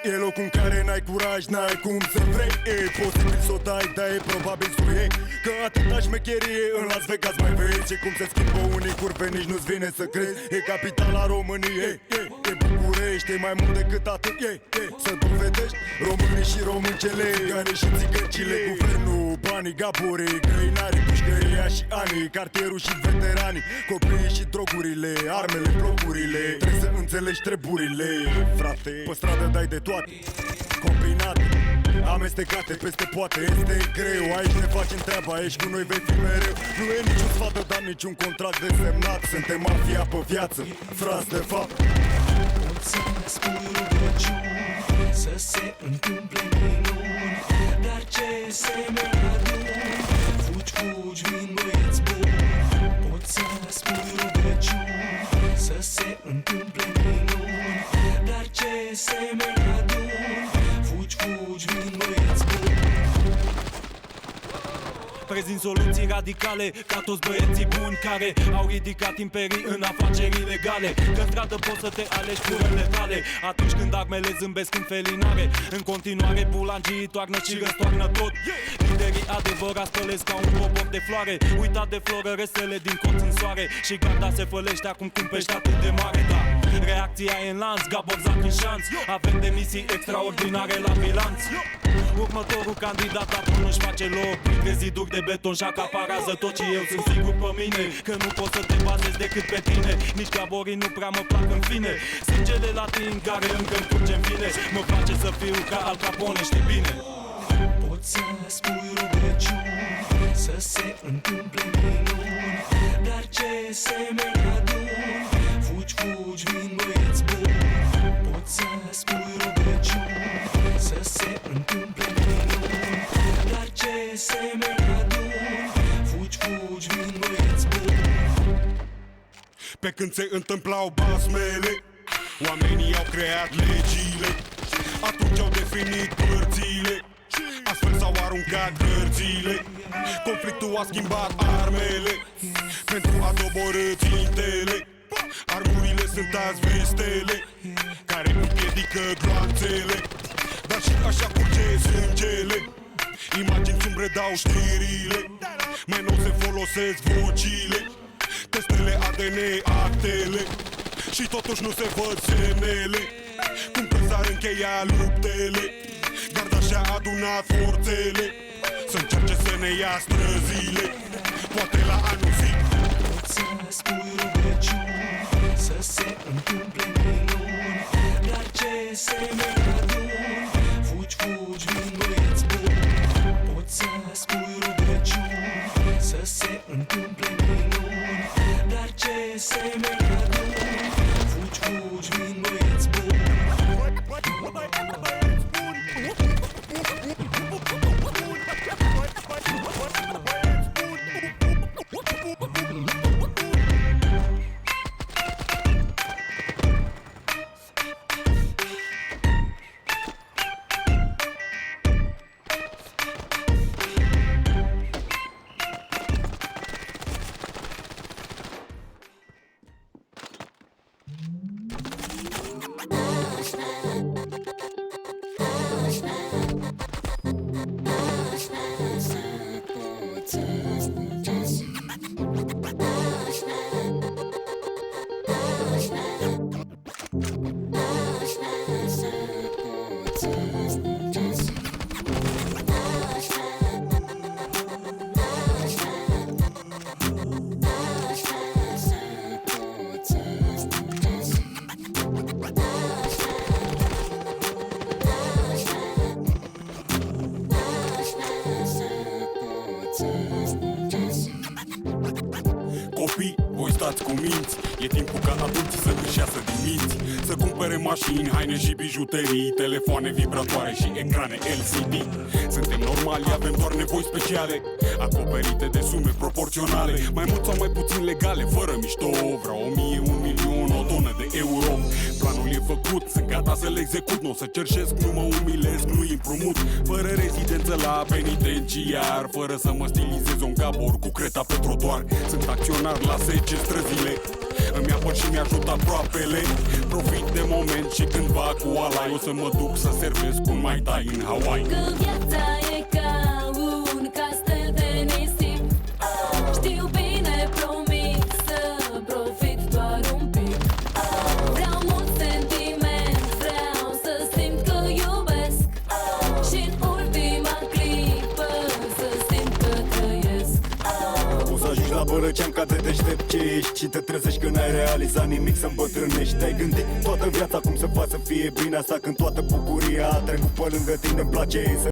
E locul în care n-ai curaj, n-ai cum să vrei. E posibil să o dai, dar e probabil să iei. Că atâta șmecherie în Las Vegas mai vezi. Și cum se schimbă unii curve, nici nu-ți vine să crezi. E capitala României, e București, e mai mult decât atât. Să dovedești românii și româncele, țiganii și țigăcile, guvernul, banii, gaborii, grăinarii, pușcăria și anii, cartierul și veteranii, copiii și drogurile, armele, blocurile. Trebuie să înțelegi treburile, frate. Pe stradă dai de toate, combinate, amestecate peste poate. Este greu, aici ne facem treaba, aici cu noi vei fi mereu. Nu e niciun sfat de dat, niciun contract de semnat. Suntem mafia pe viață, frați de fapt. Poți să spui rugăciuni, să se întâmple minuni, dar ce semne aduni, fugi, fugi, vin băieți buni. Poți să spui rugăciuni, să se întâmple minuni, dar ce semne aduni, fugi, fugi, vin băieți buni. Prezint soluții radicale ca toți băieții buni care au ridicat imperii în afaceri ilegale. Că în stradă poți să te alegi curele tale atunci când armele zâmbesc în felinare. În continuare bulangii toarnă și răstoarnă tot. Liderii adevărați spălesc ca un popor de floare. Uitat de floră restele din colț în soare. Și garda se fălește acum cum pești atât de mare, da. Reacția e în lanț, Gabor Zac în șanț. Avem demisii extraordinare la bilanț. Următorul candidat acum nu-și face loc printre ziduri de beton și acaparează tot. Și eu sunt sigur pe mine că nu pot să te bazezi decât pe tine. Nici gaborii nu prea mă plac în fine. Sângele latin care încă-mi curge în vine. Mă face să fiu ca Al Capone, știi bine. Poți să spui rugăciuni, să se întâmple minuni, dar ce semne aduni, fugi, fugi, vin băieți buni. Poți să spui rugăciuni, să se întâmple minuni, dar ce semne aduni, fugi, fugi, vin băieți buni. Pe când se întâmplau basmele, oamenii au creat legile. Atunci au definit părțile, astfel s-au aruncat gărțile. Conflictul a schimbat armele pentru a doborî țintele. Armurile sunt azi vestele care împiedică gloanțele, dar și așa curge sângele. Imagini sumbre dau știrile, mai nou se folosesc vocile, testele ADN, actele, și totuși nu se văd semnele. Cum că s-ar încheia luptele, garda și-a adunat forțele să încerce să ne ia străzile, poate la anul zi. Poți să spui rugăciuni, să se întâmple minuni, dar ce semne aduni, fugi, fugi, vin băieți buni. Poți să spui rugăciuni, să se întâmple minuni, dar ce semne aduni, fugi, fugi, vin băieți buni. Copii, voi stați cu minți, e timpul ca adulții să își iasă din minți, să cumpere mașini, haine și bijuterii, telefoane vibratoare și ecrane LCD. Suntem normali, avem doar nevoi speciale, acoperite de sume proporționale, mai mult sau mai puțin legale, fără mișto. Vreau 1000, 1 milion, o tonă milioane de euro. Planul e făcut, sunt gata să-l execut. Nu o să cerșesc, nu mă umilesc, nu împrumut. Fără rezidență la penitenciar, fără să mă stilizez un gabor cu creta pe trotuar. Sunt acționar la 10 străzile, îmi apăr și mi-ajut aproapele. Profit de moment și cândva cu alai o să mă duc să servesc un Mai Tai în Hawaii. Că viața e ca un castel de nisip. Știu bine, promit să profit doar un pic. Vreau mult sentiment, vreau să simt că iubesc. Și-n ultima clipă să simt că trăiesc. O să ajungi la Bălăcean ca de deștept ce ești și te trezești că n-ai realizat nimic să îmbătrânești. Te-ai gândit toată viața cum să faci să fie bine asta când toată bucuria a trecut pe lângă tine. Îmi place să